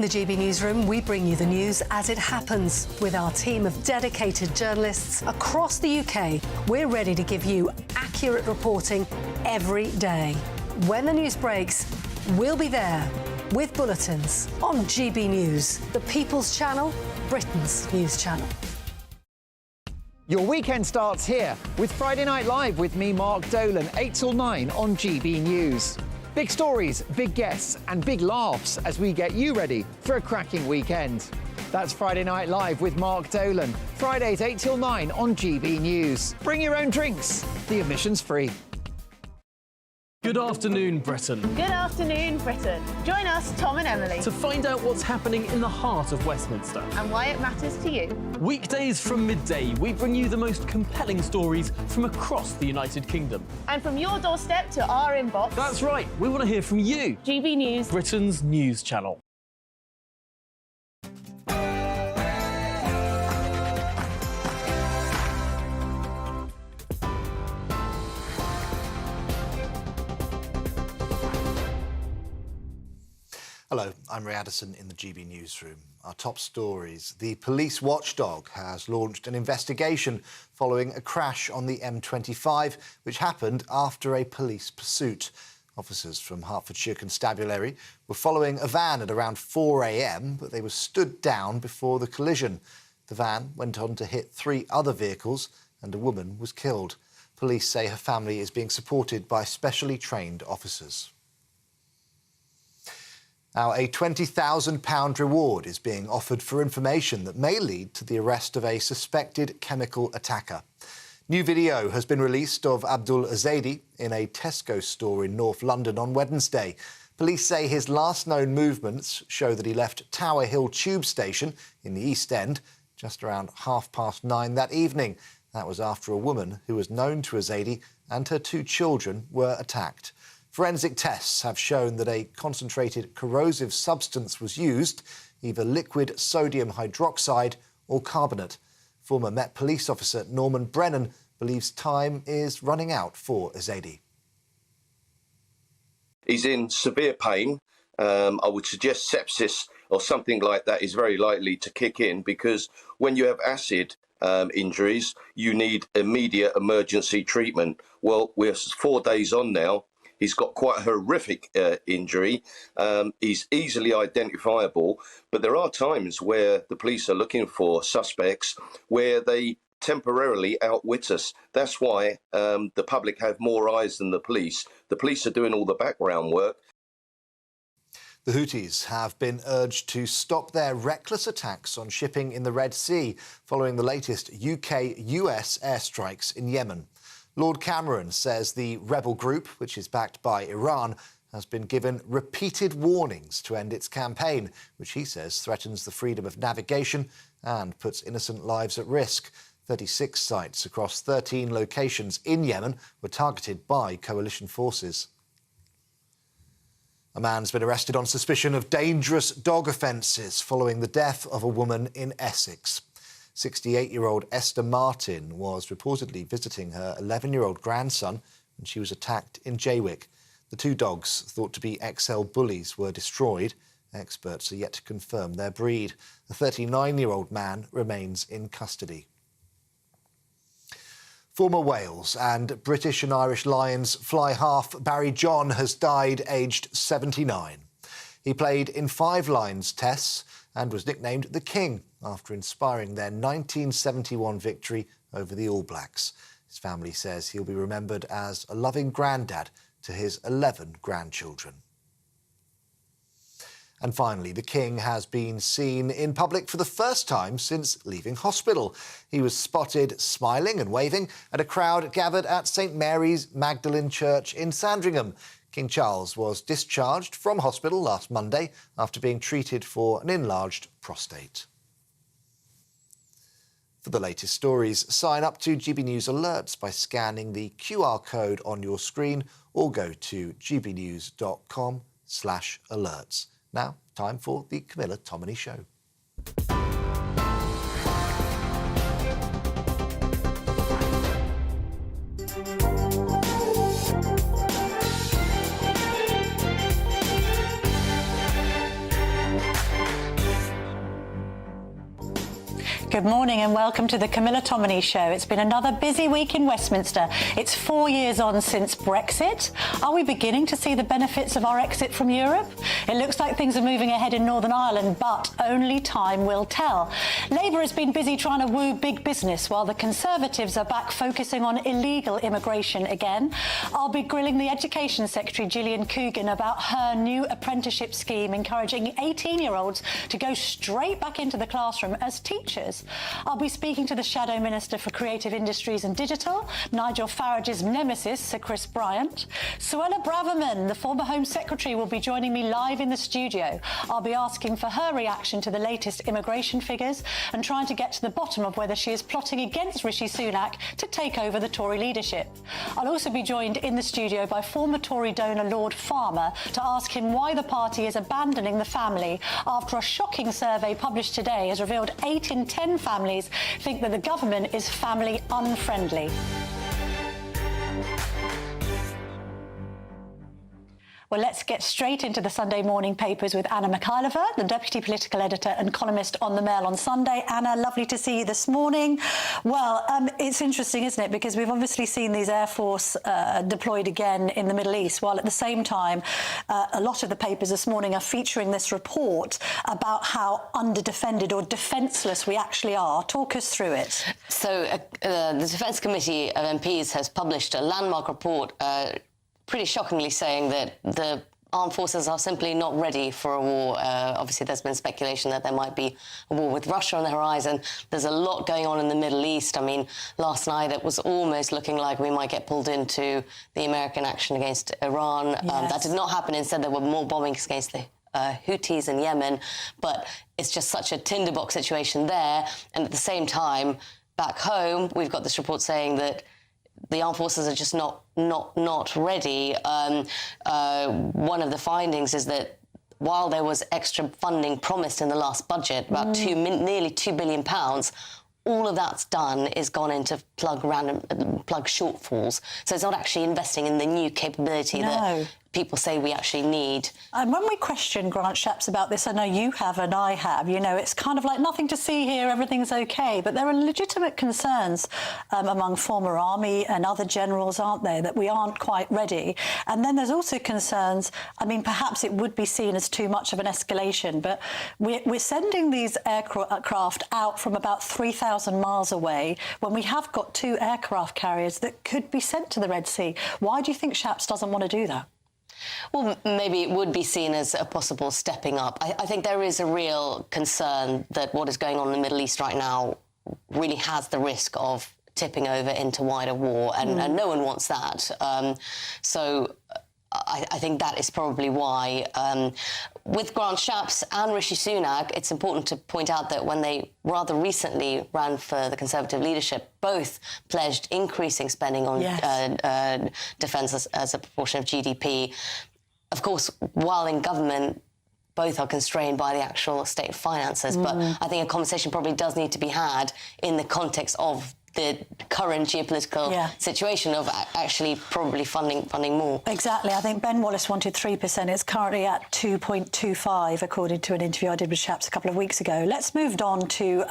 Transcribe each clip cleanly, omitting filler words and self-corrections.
In the GB Newsroom, we bring you the news as it happens. With our team of dedicated journalists across the UK, we're ready to give you accurate reporting every day. When the news breaks, we'll be there with bulletins on GB News, the People's Channel, Britain's news channel. Your weekend starts here with Friday Night Live with me, Mark Dolan, 8 till 9 on GB News. Big stories, big guests and big laughs as we get you ready for a cracking weekend. That's Friday Night Live with Mark Dolan, Fridays 8 till 9 on GB News. Bring your own drinks, the admission's free. Good afternoon, Britain. Good afternoon, Britain. Join us, Tom and Emily, To find out what's happening in the heart of Westminster. and why it matters to you. Weekdays from midday, we bring you the most compelling stories from across the United Kingdom. And from your doorstep to our inbox, That's right, we want to hear from you, GB News. Britain's news channel. Hello, I'm Ray Addison in the GB Newsroom. Our top stories. The police watchdog has launched an investigation following a crash on the M25, which happened after a police pursuit. Officers from Hertfordshire Constabulary were following a van at around 4 a.m, but they were stood down before the collision. The van went on to hit 3 other vehicles and a woman was killed. Police say her family is being supported by specially trained officers. Now, a £20,000 reward is being offered for information that may lead to the arrest of a suspected chemical attacker. New video has been released of Abdul Azaidi in a Tesco store in North London on Wednesday. Police say his last known movements show that he left Tower Hill Tube Station in the East End just around 9:30 that evening. That was after a woman who was known to Azaidi and her 2 children were attacked. Forensic tests have shown that a concentrated corrosive substance was used, either liquid sodium hydroxide or carbonate. Former Met Police officer Norman Brennan believes time is running out for Azaidi. He's in severe pain. I would suggest sepsis or something like that is very likely to kick in, because when you have acid injuries, you need immediate emergency treatment. Well, we're 4 days on now. He's got quite a horrific injury. He's easily identifiable, but there are times where the police are looking for suspects where they temporarily outwit us. That's why the public have more eyes than the police. The police are doing all the background work. The Houthis have been urged to stop their reckless attacks on shipping in the Red Sea following the latest UK-US airstrikes in Yemen. Lord Cameron says the rebel group, which is backed by Iran, has been given repeated warnings to end its campaign, which he says threatens the freedom of navigation and puts innocent lives at risk. 36 sites across 13 locations in Yemen were targeted by coalition forces. A man's been arrested on suspicion of dangerous dog offences following the death of a woman in Essex. 68-year-old Esther Martin was reportedly visiting her 11-year-old grandson when she was attacked in Jaywick. The 2 dogs, thought to be XL bullies, were destroyed. Experts are yet to confirm their breed. The 39-year-old man remains in custody. Former Wales and British and Irish Lions fly half Barry John has died aged 79. He played in 5 Lions tests and was nicknamed the King after inspiring their 1971 victory over the All Blacks. His family says he'll be remembered as a loving granddad to his 11 grandchildren. And finally, the King has been seen in public for the first time since leaving hospital. He was spotted smiling and waving at a crowd gathered at St Mary's Magdalene Church in Sandringham. King Charles was discharged from hospital last Monday after being treated for an enlarged prostate. For the latest stories, sign up to GB News Alerts by scanning the QR code on your screen or go to gbnews.com/alerts. Now, time for the Camila Tominey Show. Good morning and welcome to the Camila Tominey Show. It's been another busy week in Westminster. It's 4 years on since Brexit. Are we beginning to see the benefits of our exit from Europe? It looks like things are moving ahead in Northern Ireland, but only time will tell. Labour has been busy trying to woo big business, while the Conservatives are back focusing on illegal immigration again. I'll be grilling the Education Secretary, Gillian Coogan, about her new apprenticeship scheme encouraging 18-year-olds to go straight back into the classroom as teachers. I'll be speaking to the Shadow Minister for Creative Industries and Digital, Nigel Farage's nemesis, Sir Chris Bryant. Suella Braverman, the former Home Secretary, will be joining me live in the studio. I'll be asking for her reaction to the latest immigration figures and trying to get to the bottom of whether she is plotting against Rishi Sunak to take over the Tory leadership. I'll also be joined in the studio by former Tory donor Lord Farmer to ask him why the party is abandoning the family after a shocking survey published today has revealed 8 in 10 families think that the government is family unfriendly. Well, let's get straight into the Sunday morning papers with Anna Mikhailova, the Deputy Political Editor and columnist on the Mail on Sunday. Anna, lovely to see you this morning. Well, it's interesting, isn't it? Because we've obviously seen these Air Force deployed again in the Middle East, while at the same time, a lot of the papers this morning are featuring this report about how underdefended or defenceless we actually are. Talk us through it. So the Defence Committee of MPs has published a landmark report pretty shockingly saying that the armed forces are simply not ready for a war. Obviously, there's been speculation that there might be a war with Russia on the horizon. There's a lot going on in the Middle East. I mean, last night it was almost looking like we might get pulled into the American action against Iran. Yes. That did not happen. Instead, there were more bombings against the Houthis in Yemen. But it's just such a tinderbox situation there. And at the same time, back home, we've got this report saying that the armed forces are just not ready. One of the findings is that while there was extra funding promised in the last budget, about nearly £2 billion, all of that's done is gone into plug shortfalls. So it's not actually investing in the new capability that people say we actually need. And when we question Grant Shapps about this, I know you have and I have, you know, it's kind of like nothing to see here, everything's OK. But there are legitimate concerns among former army and other generals, aren't there, that we aren't quite ready. And then there's also concerns, I mean, perhaps it would be seen as too much of an escalation, but we're sending these aircraft out from about 3,000 miles away when we have got 2 aircraft carriers that could be sent to the Red Sea. Why do you think Shapps doesn't want to do that? Well, maybe it would be seen as a possible stepping up. I think there is a real concern that what is going on in the Middle East right now really has the risk of tipping over into wider war, and no one wants that. So I think that is probably why. With Grant Shapps and Rishi Sunak, it's important to point out that when they rather recently ran for the Conservative leadership, both pledged increasing spending on defence as a proportion of GDP. Of course, while in government, both are constrained by the actual state finances. But I think a conversation probably does need to be had in the context of the current geopolitical situation of actually probably funding more. Exactly. I think Ben Wallace wanted 3%. It's currently at 2.25, according to an interview I did with Shapps a couple of weeks ago. Let's move on to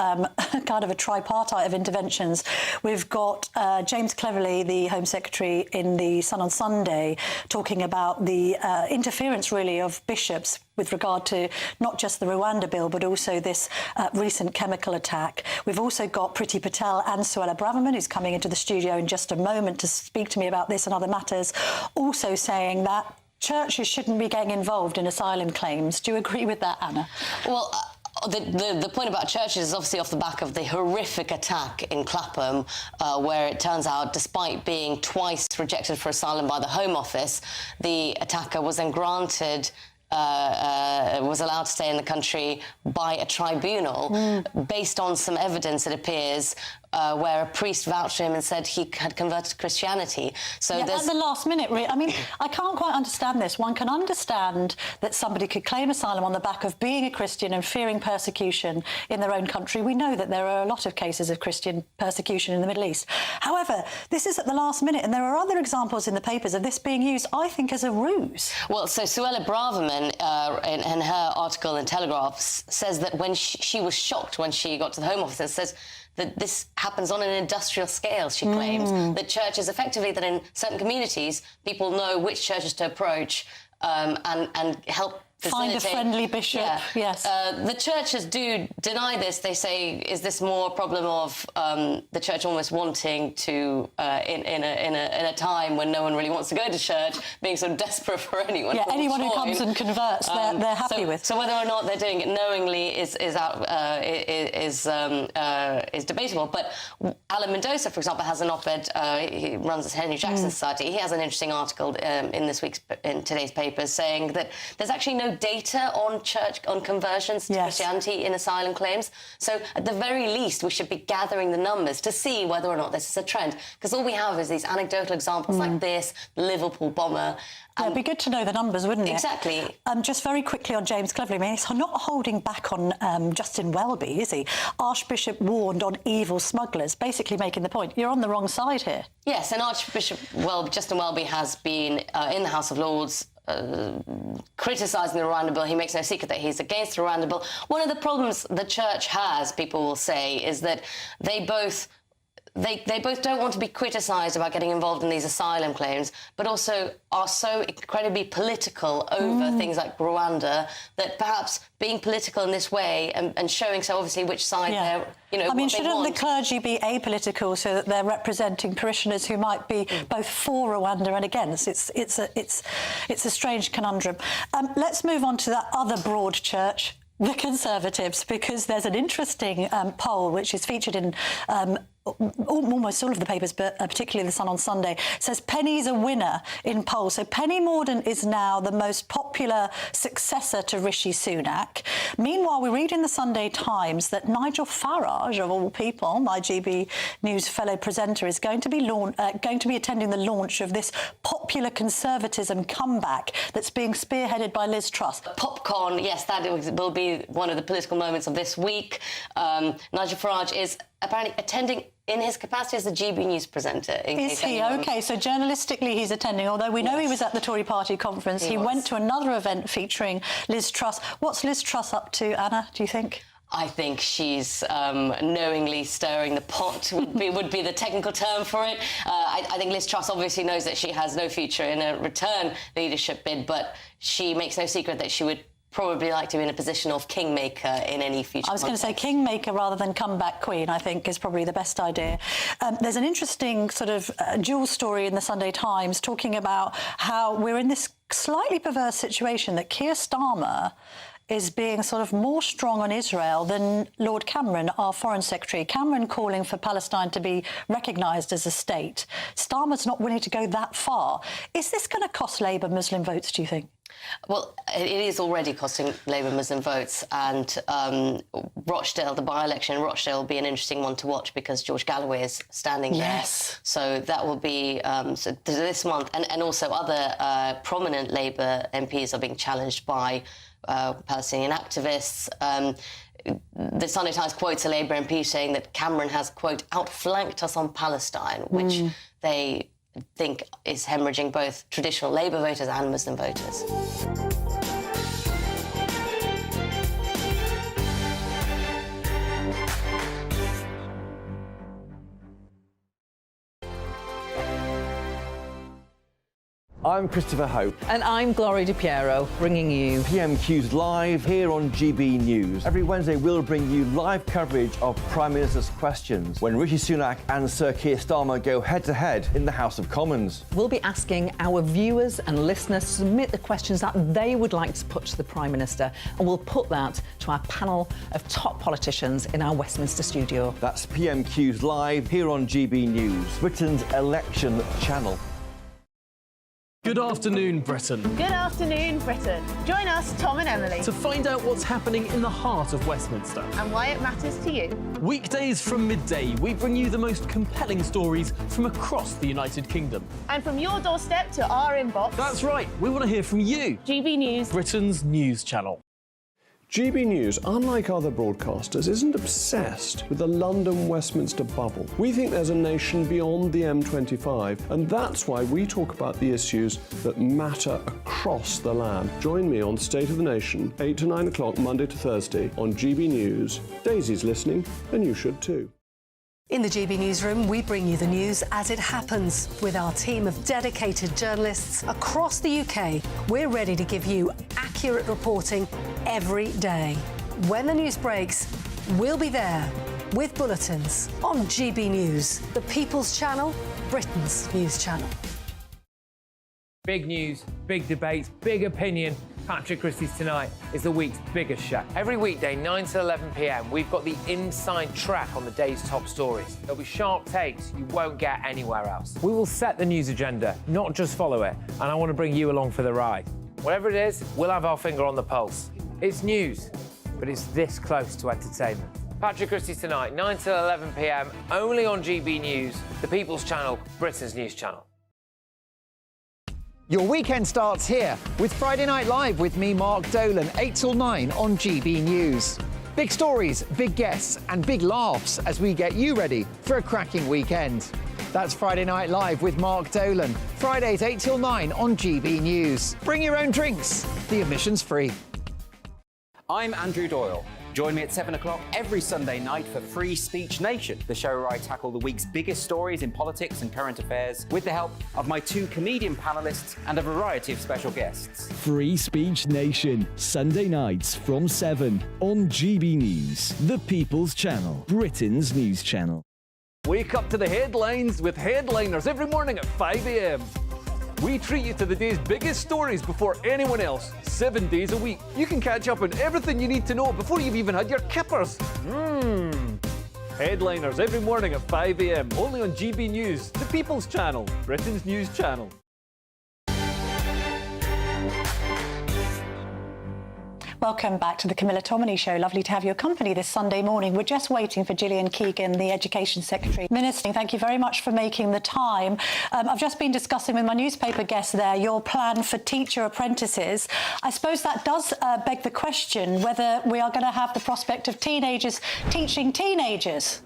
kind of a tripartite of interventions. We've got James Cleverly, the Home Secretary, in the Sun on Sunday, talking about the interference, really, of bishops with regard to not just the Rwanda bill, but also this recent chemical attack. We've also got Priti Patel and Suella Braverman, who's coming into the studio in just a moment to speak to me about this and other matters, also saying that churches shouldn't be getting involved in asylum claims. Do you agree with that, Anna? Well, the point about churches is obviously off the back of the horrific attack in Clapham, where it turns out, despite being twice rejected for asylum by the Home Office, the attacker was then granted was allowed to stay in the country by a tribunal based on some evidence, it appears, where a priest vouched for him and said he had converted to Christianity. So at the last minute, really. I mean, I can't quite understand this. One can understand that somebody could claim asylum on the back of being a Christian and fearing persecution in their own country. We know that there are a lot of cases of Christian persecution in the Middle East. However, this is at the last minute, and there are other examples in the papers of this being used, I think, as a ruse. Well, so Suella Braverman, in her article in Telegraph, says that when she was shocked when she got to the Home Office, and says that this happens on an industrial scale, she claims. That churches, effectively, that in certain communities, people know which churches to approach and help find a friendly bishop. Yeah. Yes. The churches do deny this. They say, is this more a problem of the church almost wanting to, in a time when no one really wants to go to church, being sort of desperate for anyone? Yeah, anyone who comes and converts, they're happy with. So whether or not they're doing it knowingly is debatable. But Alan Mendoza, for example, has an op-ed. He runs the Henry Jackson Society. He has an interesting article in today's papers saying that there's actually no data on conversions to Christianity in asylum claims. So at the very least, we should be gathering the numbers to see whether or not this is a trend. Because all we have is these anecdotal examples like this, the Liverpool bomber. Yeah, it'd be good to know the numbers, wouldn't it? Exactly. Just very quickly on James Cleverly, I mean, he's not holding back on Justin Welby, is he? Archbishop warned on evil smugglers, basically making the point, you're on the wrong side here. Yes, and Justin Welby has been in the House of Lords criticising the Rwanda bill. He makes no secret that he's against the Rwanda bill. One of the problems the church has, people will say, is that they both don't want to be criticised about getting involved in these asylum claims, but also are so incredibly political over things like Rwanda that perhaps being political in this way and showing so obviously which side they're, I mean, shouldn't the clergy be apolitical so that they're representing parishioners who might be both for Rwanda and against? It's a strange conundrum. Let's move on to that other broad church, the Conservatives, because there's an interesting poll which is featured in almost all of the papers, but particularly The Sun on Sunday, says Penny's a winner in polls. So Penny Mordaunt is now the most popular successor to Rishi Sunak. Meanwhile, we read in the Sunday Times that Nigel Farage, of all people, my GB News fellow presenter, is going to be attending the launch of this popular conservatism comeback that's being spearheaded by Liz Truss. Popcorn, yes, that will be one of the political moments of this week. Nigel Farage is apparently attending in his capacity as the GB News presenter. Is he? OK, so journalistically he's attending, although we know he was at the Tory party conference. He went to another event featuring Liz Truss. What's Liz Truss up to, Anna, do you think? I think she's knowingly stirring the pot, would be the technical term for it. I think Liz Truss obviously knows that she has no future in a return leadership bid, but she makes no secret that she would probably like to be in a position of kingmaker in any future. I was going to say kingmaker rather than comeback queen, I think, is probably the best idea. There's an interesting sort of dual story in the Sunday Times talking about how we're in this slightly perverse situation that Keir Starmer is being sort of more strong on Israel than Lord Cameron, our Foreign Secretary. Cameron calling for Palestine to be recognised as a state. Starmer's not willing to go that far. Is this going to cost Labour Muslim votes, do you think? Well, it is already costing Labour Muslim votes, and Rochdale, the by-election in Rochdale, will be an interesting one to watch because George Galloway is standing there. So that will be so this month, and also other prominent Labour MPs are being challenged by Palestinian activists. The Sunday Times quotes a Labour MP saying that Cameron has, quote, outflanked us on Palestine, which they think is hemorrhaging both traditional Labour voters and Muslim voters. I'm Christopher Hope. And I'm Gloria Di Piero, bringing you PMQ's Live here on GB News. Every Wednesday, we'll bring you live coverage of Prime Minister's questions when Rishi Sunak and Sir Keir Starmer go head-to-head in the House of Commons. We'll be asking our viewers and listeners to submit the questions that they would like to put to the Prime Minister, and we'll put that to our panel of top politicians in our Westminster studio. That's PMQ's Live here on GB News, Britain's election channel. Good afternoon, Britain. Good afternoon, Britain. Join us, Tom and Emily, To find out what's happening in the heart of Westminster. and why it matters to you. Weekdays from midday, we bring you the most compelling stories from across the United Kingdom. And from your doorstep to our inbox, That's right, we want to hear from you, GB News. Britain's news channel. GB News, unlike other broadcasters, isn't obsessed with the London-Westminster bubble. We think there's a nation beyond the M25, and that's why we talk about the issues that matter across the land. Join me on State of the Nation, 8 to 9 o'clock, Monday to Thursday, on GB News. Daisy's listening, and you should too. In the GB Newsroom, we bring you the news as it happens. With our team of dedicated journalists across the UK, we're ready to give you accurate reporting every day. When the news breaks, we'll be there with bulletins on GB News, the People's Channel, Britain's news channel. Big news, big debates, big opinion. Patrick Christie's Tonight is the week's biggest show. Every weekday, 9 to 11 p.m, we've got the inside track on the day's top stories. There'll be sharp takes you won't get anywhere else. We will set the news agenda, not just follow it, and I want to bring you along for the ride. Whatever it is, we'll have our finger on the pulse. It's news, but it's this close to entertainment. Patrick Christie's Tonight, 9 to 11 p.m, only on GB News, the People's Channel, Britain's news channel. Your weekend starts here with Friday Night Live with me, Mark Dolan, 8 till 9 on GB News. Big stories, big guests and big laughs as we get you ready for a cracking weekend. That's Friday Night Live with Mark Dolan, Fridays 8 till 9 on GB News. Bring your own drinks, the admission's free. I'm Andrew Doyle. Join me at 7 o'clock every Sunday night for Free Speech Nation, the show where I tackle the week's biggest stories in politics and current affairs with the help of my two comedian panellists and a variety of special guests. Free Speech Nation, Sunday nights from 7 on GB News, the People's Channel, Britain's news channel. Wake up to the headlines with Headliners every morning at 5 a.m. We treat you to the day's biggest stories before anyone else, 7 days a week. You can catch up on everything you need to know before you've even had your kippers. Headliners every morning at 5 a.m, only on GB News, the People's Channel, Britain's news channel. Welcome back to the Camila Tominey Show. Lovely to have your company this Sunday morning. We're just waiting for Gillian Keegan, the Education Secretary. Minister, thank you very much for making the time. I've just been discussing with my newspaper guest there your plan for teacher apprentices. I suppose that does beg the question whether we are going to have the prospect of teenagers teaching teenagers.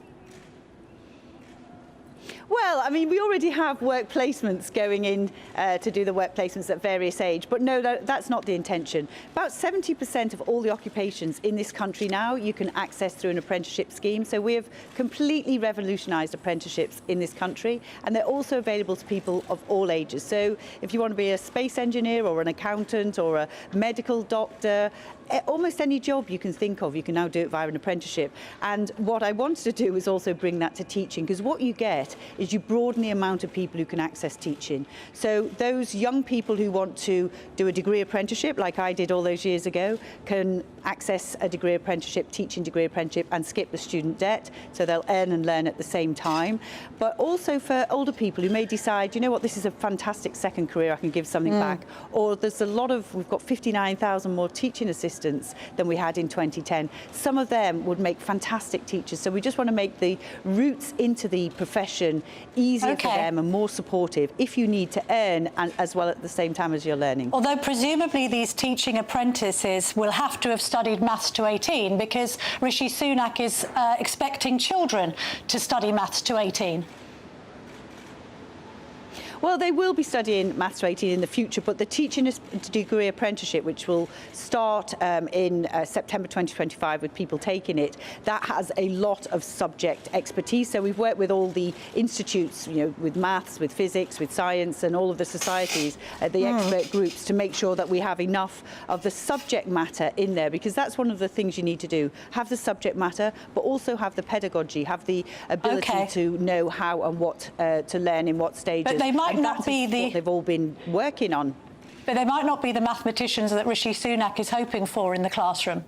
Well, I mean, we already have work placements going in to do the work placements at various age, but no, that's not the intention. About 70% of all the occupations in this country now you can access through an apprenticeship scheme. So we have completely revolutionised apprenticeships in this country, and they're also available to people of all ages. So if you want to be a space engineer or an accountant or a medical doctor, almost any job you can think of, you can now do it via an apprenticeship. And what I wanted to do is also bring that to teaching, because what you get is you broaden the amount of people who can access teaching. So those young people who want to do a degree apprenticeship, like I did all those years ago, can access a degree apprenticeship, teaching degree apprenticeship, and skip the student debt, so they'll earn and learn at the same time. But also for older people who may decide, you know what, this is a fantastic second career, I can give something back. Or there's a lot of, we've got 59,000 more teaching assistants than we had in 2010. Some of them would make fantastic teachers. So we just want to make the routes into the profession easier for them and more supportive if you need to earn and as well at the same time as you're learning. Although presumably these teaching apprentices will have to have studied maths to 18, because Rishi Sunak is expecting children to study maths to 18. Well, they will be studying Maths to 18 in the future, but the teaching degree apprenticeship, which will start in September 2025 with people taking it, that has a lot of subject expertise. So we've worked with all the institutes, you know, with maths, with physics, with science, and all of the societies, the expert groups, to make sure that we have enough of the subject matter in there, because that's one of the things you need to do. Have the subject matter, but also have the pedagogy, have the ability to know how and what to learn in what stages. But they might not be what they've all been working on. But they might not be the mathematicians that Rishi Sunak is hoping for in the classroom.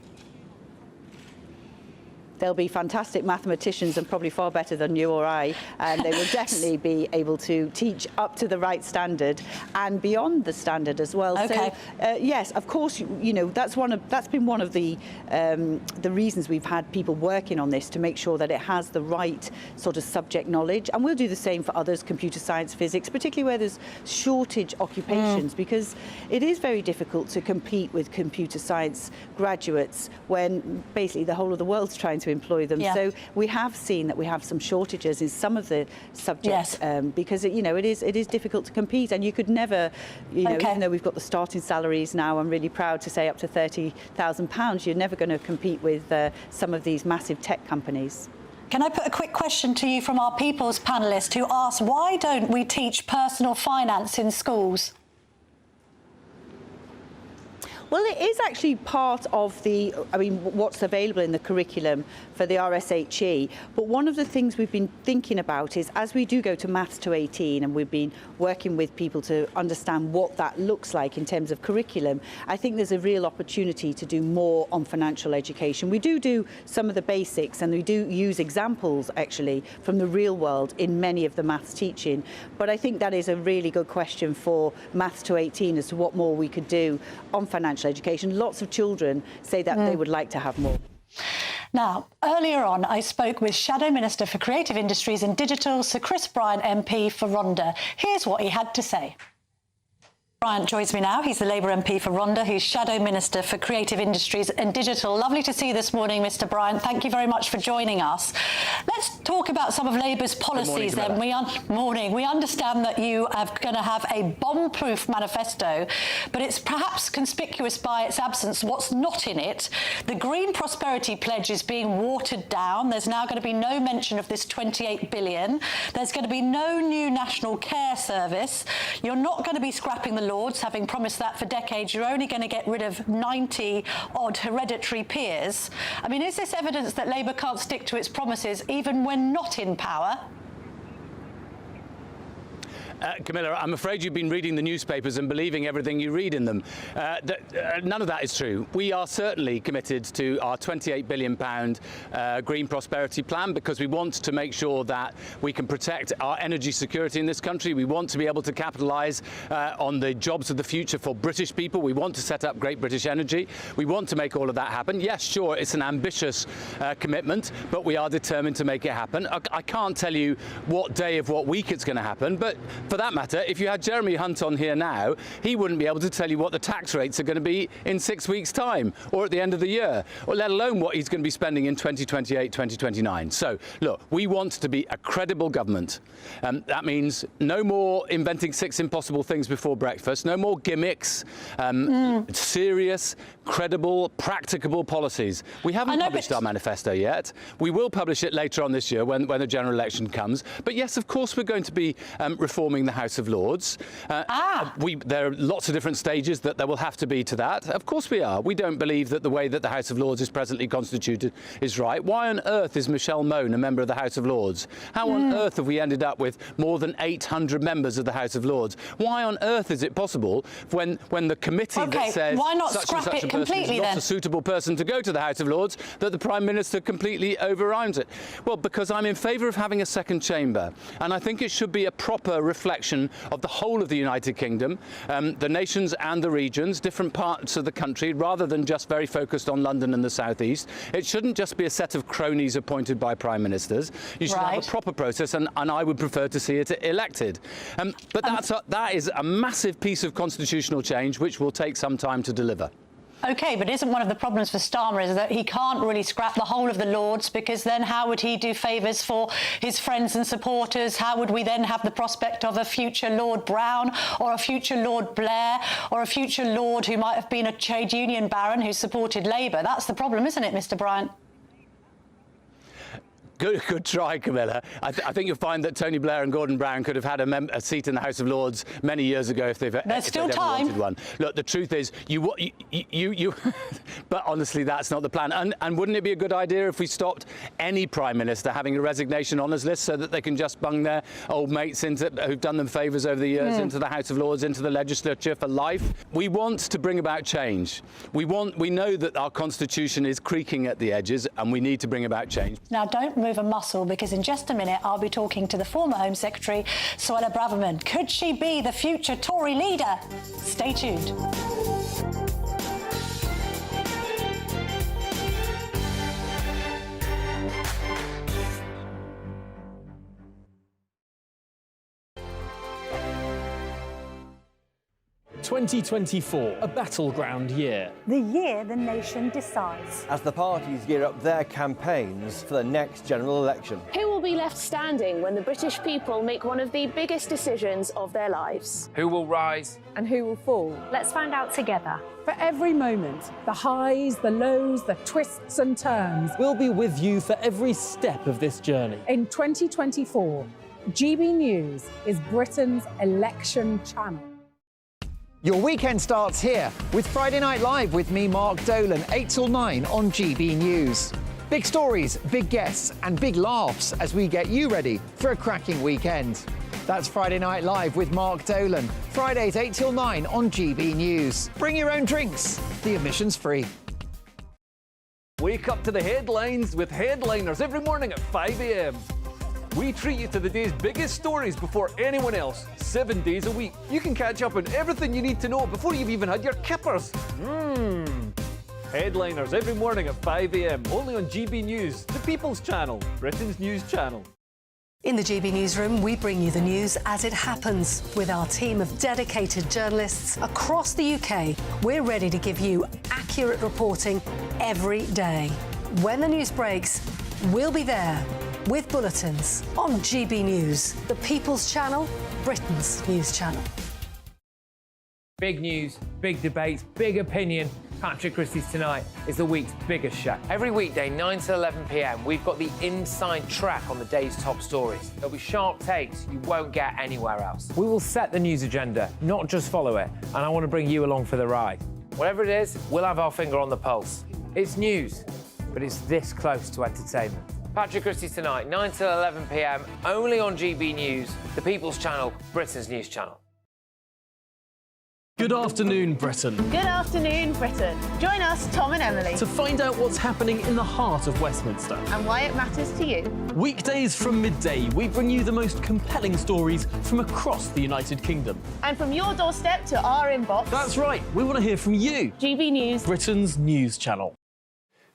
they'll be fantastic mathematicians and probably far better than you or I, and they will definitely be able to teach up to the right standard and beyond the standard as well. Okay. So yes, of course, you know, that's been one of the reasons we've had people working on this, to make sure that it has the right sort of subject knowledge, and we'll do the same for others, computer science, physics, particularly where there's shortage occupations, because it is very difficult to compete with computer science graduates when basically the whole of the world's trying to employ them. So we have seen that we have some shortages in some of the subjects, because you know, it is difficult to compete, and you could never, you know, even though we've got the starting salaries now, I'm really proud to say up to £30,000, you're never going to compete with some of these massive tech companies. Can I put a quick question to you from our People's panellist, who asked, why don't we teach personal finance in schools? Well, it is actually part of the, I mean, what's available in the curriculum for the RSHE. But one of the things we've been thinking about is, as we do go to Maths to 18, and we've been working with people to understand what that looks like in terms of curriculum, I think there's a real opportunity to do more on financial education. We do some of the basics, and we do use examples, actually, from the real world in many of the maths teaching. But I think that is a really good question for Maths to 18 as to what more we could do on financial education. Lots of children say that they would like to have more. Now, earlier on, I spoke with Shadow Minister for Creative Industries and Digital, Sir Chris Bryant MP for Rhondda. Here's what he had to say. Bryant joins me now. He's the Labour MP for Rhondda, who's Shadow Minister for Creative Industries and Digital. Lovely to see you this morning, Mr Bryant. Thank you very much for joining us. Let's talk about some of Labour's policies then. We understand that you are going to have a bomb-proof manifesto, but it's perhaps conspicuous by its absence what's not in it. The Green Prosperity Pledge is being watered down. There's now going to be no mention of this £28 billion. There's going to be no new national care service. You're not going to be scrapping the Lords, having promised that for decades. You're only going to get rid of 90-odd hereditary peers. I mean, is this evidence that Labour can't stick to its promises even when not in power? Camilla, I'm afraid you've been reading the newspapers and believing everything you read in them. None of that is true. We are certainly committed to our £28 billion Green Prosperity Plan, because we want to make sure that we can protect our energy security in this country. We want to be able to capitalise on the jobs of the future for British people. We want to set up Great British Energy. We want to make all of that happen. Yes, sure, it's an ambitious commitment, but we are determined to make it happen. I can't tell you what day of what week it's going to happen, but for that matter, if you had Jeremy Hunt on here now, he wouldn't be able to tell you what the tax rates are going to be in 6 weeks' time or at the end of the year, or let alone what he's going to be spending in 2028, 2029. So, look, we want to be a credible government. That means no more inventing 6 impossible things before breakfast, no more gimmicks, serious, credible, practicable policies. We haven't published our manifesto yet. We will publish it later on this year when the general election comes. But yes, of course, we're going to be reforming the House of Lords. There are lots of different stages that there will have to be to that. Of course we are. We don't believe that the way that the House of Lords is presently constituted is right. Why on earth is Michelle Mone a member of the House of Lords? How on earth have we ended up with more than 800 members of the House of Lords? Why on earth is it possible when the committee that says why not such scrap and such it a person completely is not then? a suitable person to go to the House of Lords, that the Prime Minister completely overrides it? Well, because I'm in favour of having a second chamber, and I think it should be a proper reflection of the whole of the United Kingdom, the nations and the regions, different parts of the country, rather than just very focused on London and the South East. It shouldn't just be a set of cronies appointed by Prime Ministers. You should have a proper process, and I would prefer to see it elected. But that is a massive piece of constitutional change which will take some time to deliver. OK, but isn't one of the problems for Starmer is that he can't really scrap the whole of the Lords, because then how would he do favours for his friends and supporters? How would we then have the prospect of a future Lord Brown or a future Lord Blair or a future Lord who might have been a trade union baron who supported Labour? That's the problem, isn't it, Mr Bryant? Good try, Camilla. I think you'll find that Tony Blair and Gordon Brown could have had a seat in the House of Lords many years ago if they'd ever wanted one. Look, the truth is, but honestly, that's not the plan. And wouldn't it be a good idea if we stopped any Prime Minister having a resignation honours list so that they can just bung their old mates who've done them favours over the years into the House of Lords, into the legislature for life? We want to bring about change. We know that our constitution is creaking at the edges, and we need to bring about change. Now, don't move a muscle, because in just a minute I'll be talking to the former Home Secretary, Suella Braverman. Could she be the future Tory leader? Stay tuned. (2024), a battleground year. The year the nation decides. As the parties gear up their campaigns for the next general election. Who will be left standing when the British people make one of the biggest decisions of their lives? Who will rise? And who will fall? Let's find out together. For every moment, the highs, the lows, the twists and turns. We'll be with you for every step of this journey. In 2024, GB News is Britain's election channel. Your weekend starts here with Friday Night Live with me, Mark Dolan, 8 till 9 on GB News. Big stories, big guests and big laughs as we get you ready for a cracking weekend. That's Friday Night Live with Mark Dolan, Fridays 8 till 9 on GB News. Bring your own drinks, the admission's free. Wake up to the headlines with headliners every morning at 5 a.m. We treat you to the day's biggest stories before anyone else, 7 days a week. You can catch up on everything you need to know before you've even had your kippers. Headliners every morning at 5 a.m, only on GB News, the People's Channel, Britain's news channel. In the GB Newsroom, we bring you the news as it happens. With our team of dedicated journalists across the UK, we're ready to give you accurate reporting every day. When the news breaks, we'll be there with bulletins on GB News, the People's Channel, Britain's news channel. Big news, big debates, big opinion. Patrick Christie's Tonight is the week's biggest show. Every weekday, 9 to 11 p.m, we've got the inside track on the day's top stories. There'll be sharp takes you won't get anywhere else. We will set the news agenda, not just follow it, and I want to bring you along for the ride. Whatever it is, we'll have our finger on the pulse. It's news, but it's this close to entertainment. Patrick Christie's Tonight, 9 to 11 p.m, only on GB News, the People's Channel, Britain's news channel. Good afternoon, Britain. Good afternoon, Britain. Join us, Tom and Emily, To find out what's happening in the heart of Westminster. and why it matters to you. Weekdays from midday, we bring you the most compelling stories from across the United Kingdom. And from your doorstep to our inbox, That's right, we want to hear from you. GB News, Britain's news channel.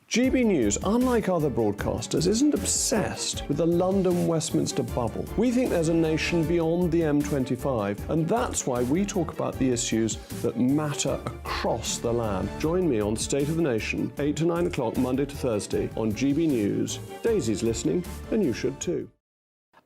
GB News, unlike other broadcasters, isn't obsessed with the London-Westminster bubble. We think there's a nation beyond the M25, and that's why we talk about the issues that matter across the land. Join me on State of the Nation, 8 to 9 o'clock, Monday to Thursday, on GB News. Daisy's listening, and you should too.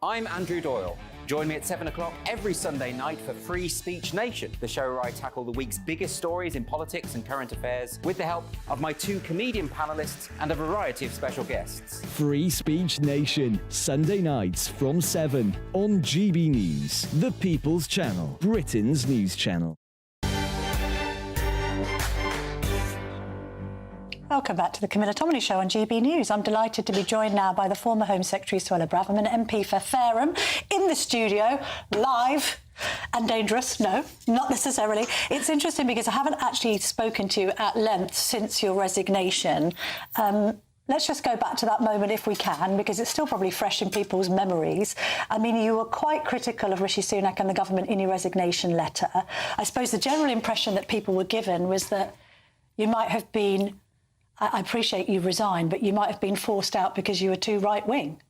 I'm Andrew Doyle. Join me at 7 o'clock every Sunday night for Free Speech Nation, the show where I tackle the week's biggest stories in politics and current affairs with the help of my two comedian panellists and a variety of special guests. Free Speech Nation, Sunday nights from 7 on GB News, the People's Channel, Britain's news channel. Welcome back to the Camila Tominey Show on GB News. I'm delighted to be joined now by the former Home Secretary, Suella Braverman, MP for Fareham, in the studio, live and dangerous. No, not necessarily. It's interesting because I haven't actually spoken to you at length since your resignation. Let's just go back to that moment if we can, because it's still probably fresh in people's memories. I mean, you were quite critical of Rishi Sunak and the government in your resignation letter. I suppose the general impression that people were given was that you might have been... I appreciate you resigned, but you might have been forced out because you were too right-wing.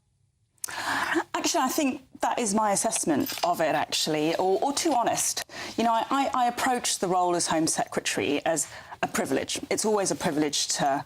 Actually, I think that is my assessment of it, actually, or too honest. You know, I approach the role as Home Secretary as a privilege. It's always a privilege to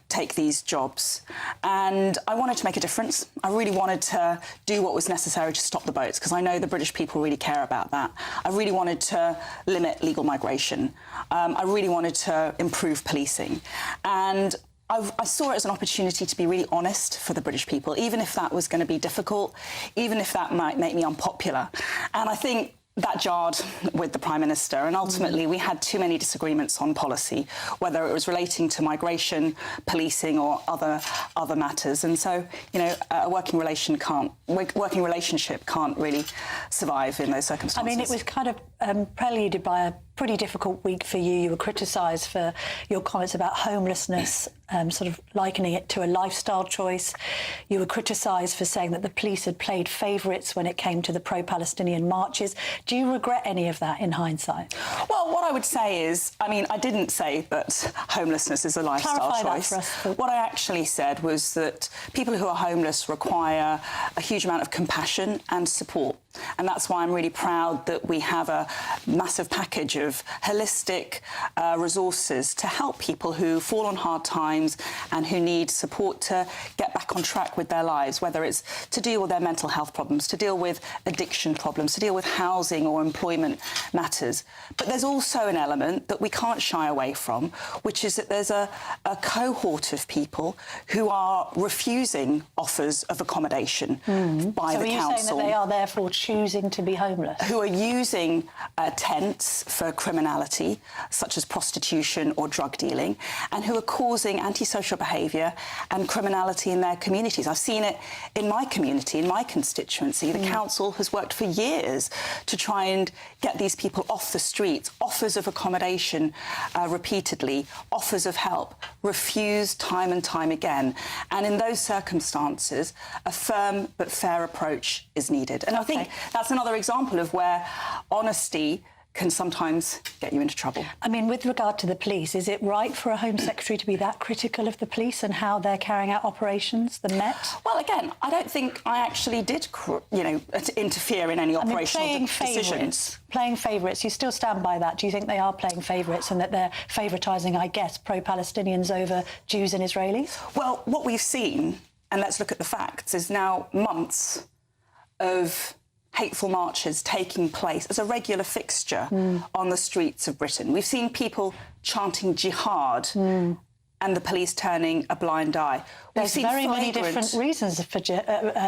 take these jobs. And I wanted to make a difference. I really wanted to do what was necessary to stop the boats, because I know the British people really care about that. I really wanted to limit legal migration. I really wanted to improve policing. And I saw it as an opportunity to be really honest for the British people, even if that was going to be difficult, even if that might make me unpopular. And I think that jarred with the Prime Minister, and ultimately we had too many disagreements on policy, whether it was relating to migration, policing or other matters. And so, you know, a working relationship can't really survive in those circumstances. I mean, it was kind of preluded by a pretty difficult week for you. You were criticised for your comments about homelessness, sort of likening it to a lifestyle choice. You were criticised for saying that the police had played favourites when it came to the pro-Palestinian marches. Do you regret any of that in hindsight? Well, what I would say is, I mean, I didn't say that homelessness is a lifestyle choice. That for us. What I actually said was that people who are homeless require a huge amount of compassion and support. And that's why I'm really proud that we have a massive package of holistic resources to help people who fall on hard times and who need support to get back on track with their lives, whether it's to deal with their mental health problems, to deal with addiction problems, to deal with housing or employment matters. But there's also an element that we can't shy away from, which is that there's a cohort of people who are refusing offers of accommodation by the council. So are you saying that they are therefore choosing to be homeless? Who are using tents for criminality, such as prostitution or drug dealing, and who are causing antisocial behaviour and criminality in their communities. I've seen it in my community, in my constituency. The council has worked for years to try and get these people off the streets, offers of accommodation repeatedly, offers of help, refused time and time again. And in those circumstances, a firm but fair approach is needed. And I think that's another example of where honesty can sometimes get you into trouble. I mean, with regard to the police, is it right for a Home Secretary to be that critical of the police and how they're carrying out operations, the Met? Well, again, I don't think I actually did, interfere in any operational decisions. Playing favourites, you still stand by that? Do you think they are playing favourites and that they're favouritising, I guess, pro-Palestinians over Jews and Israelis? Well, what we've seen, and let's look at the facts, is now months of hateful marches taking place as a regular fixture on the streets of Britain. We've seen people chanting jihad and the police turning a blind eye. There's very many different reasons for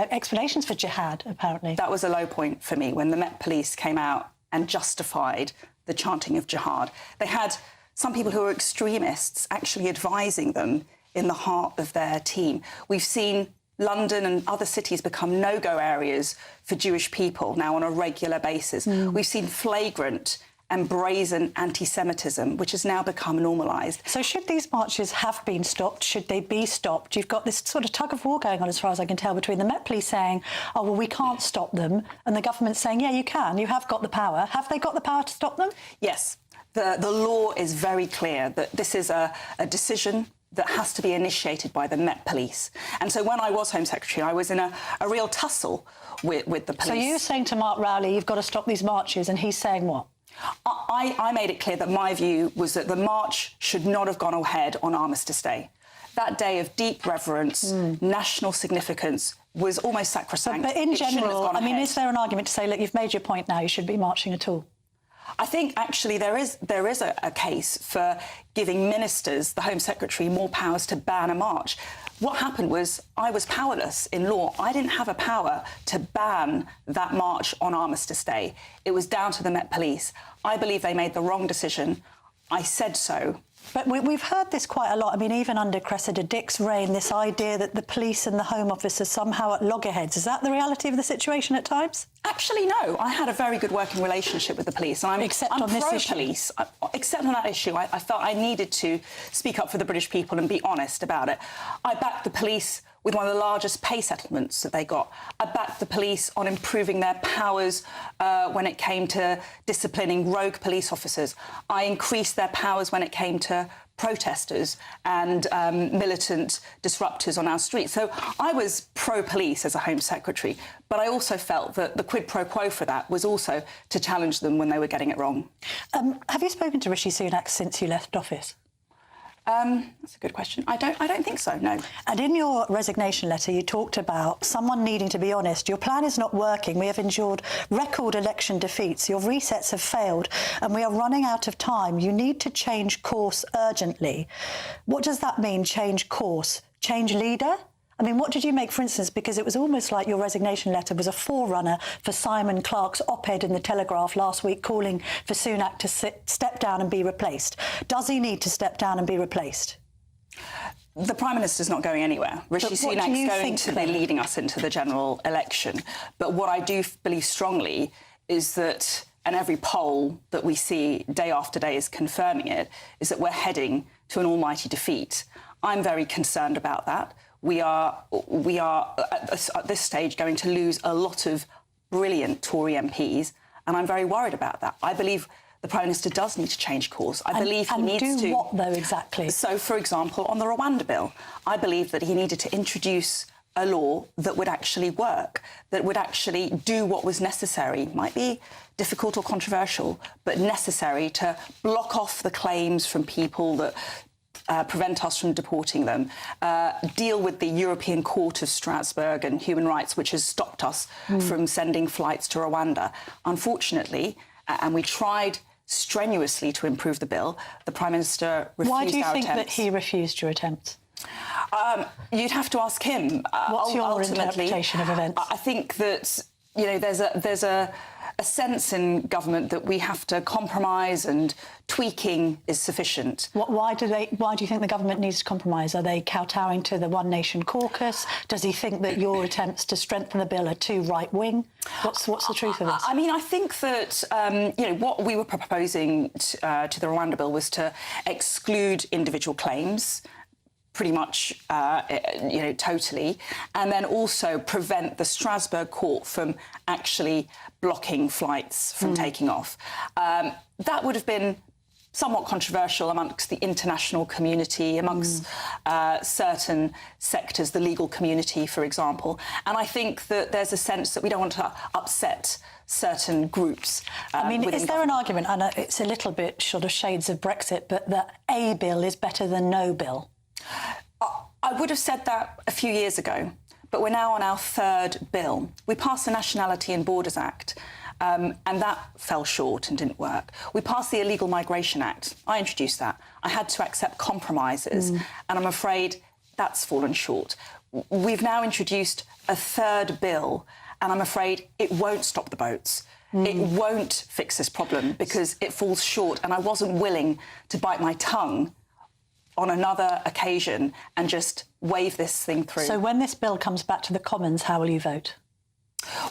explanations for jihad, apparently. That was a low point for me when the Met Police came out and justified the chanting of jihad. They had some people who were extremists actually advising them in the heart of their team. We've seen London and other cities become no-go areas for Jewish people now on a regular basis. We've seen flagrant and brazen anti-Semitism, which has now become normalised. So should these marches have been stopped? Should they be stopped? You've got this sort of tug-of-war going on, as far as I can tell, between the Met Police saying, oh, well, we can't stop them, and the government saying, yeah, you can, you have got the power. Have they got the power to stop them? Yes. The law is very clear that this is a decision that has to be initiated by the Met Police. And so when I was Home Secretary, I was in a real tussle with the police. So you're saying to Mark Rowley, you've got to stop these marches, and he's saying what? I made it clear that my view was that the march should not have gone ahead on Armistice Day. That day of deep reverence, national significance, was almost sacrosanct. But in general, I mean, is there an argument to say, look, you've made your point now, you shouldn't be marching at all? I think, actually, there is a case for giving ministers, the Home Secretary, more powers to ban a march. What happened was I was powerless in law. I didn't have a power to ban that march on Armistice Day. It was down to the Met Police. I believe they made the wrong decision. I said so. But we've heard this quite a lot. I mean, even under Cressida Dick's reign, this idea that the police and the Home Office are somehow at loggerheads. Is that the reality of the situation at times? Actually, no. I had a very good working relationship with the police. And I'm pro-police. Except on that issue, I felt I needed to speak up for the British people and be honest about it. I backed the police with one of the largest pay settlements that they got. I backed the police on improving their powers when it came to disciplining rogue police officers. I increased their powers when it came to protesters and militant disruptors on our streets. So I was pro-police as a Home Secretary, but I also felt that the quid pro quo for that was also to challenge them when they were getting it wrong. Have you spoken to Rishi Sunak since you left office? That's a good question. I don't think so, no. And in your resignation letter, you talked about someone needing to be honest. Your plan is not working. We have endured record election defeats. Your resets have failed, and we are running out of time. You need to change course urgently. What does that mean, change course? Change leader? I mean, what did you make, for instance, because it was almost like your resignation letter was a forerunner for Simon Clarke's op-ed in The Telegraph last week calling for Sunak to step down and be replaced. Does he need to step down and be replaced? The Prime Minister's not going anywhere. Rishi Sunak's going to be leading us into the general election. But what I do believe strongly is that, and every poll that we see day after day is confirming it, is that we're heading to an almighty defeat. I'm very concerned about that. We are at this stage going to lose a lot of brilliant Tory MPs, and I'm very worried about that. I believe the Prime Minister does need to change course. I believe he needs to... And do what, though, exactly? So, for example, on the Rwanda bill, I believe that he needed to introduce a law that would actually work, that would actually do what was necessary. Might be difficult or controversial, but necessary to block off the claims from people that prevent us from deporting them, deal with the European Court of Strasbourg and human rights, which has stopped us from sending flights to Rwanda. Unfortunately, and we tried strenuously to improve the bill, the Prime Minister refused our attempts. Why do you think that he refused your attempts? You'd have to ask him. What's your interpretation of events? I think that, you know, there's a sense in government that we have to compromise and tweaking is sufficient. Why do you think the government needs to compromise? Are they kowtowing to the One Nation caucus? Does he think that your attempts to strengthen the bill are too right-wing? What's the truth of this? I mean, I think that, you know, what we were proposing to the Rwanda bill was to exclude individual claims, pretty much, you know, totally, and then also prevent the Strasbourg court from actually blocking flights from taking off. That would have been somewhat controversial amongst the international community, amongst certain sectors, the legal community, for example. And I think that there's a sense that we don't want to upset certain groups. I mean, is there an argument, and it's a little bit sort of shades of Brexit, but that a bill is better than no bill? I would have said that a few years ago, but we're now on our third bill. We passed the Nationality and Borders Act, and that fell short and didn't work. We passed the Illegal Migration Act. I introduced that. I had to accept compromises, and I'm afraid that's fallen short. We've now introduced a third bill, and I'm afraid it won't stop the boats. It won't fix this problem because it falls short, and I wasn't willing to bite my tongue on another occasion and just wave this thing through. So when this bill comes back to the Commons, how will you vote?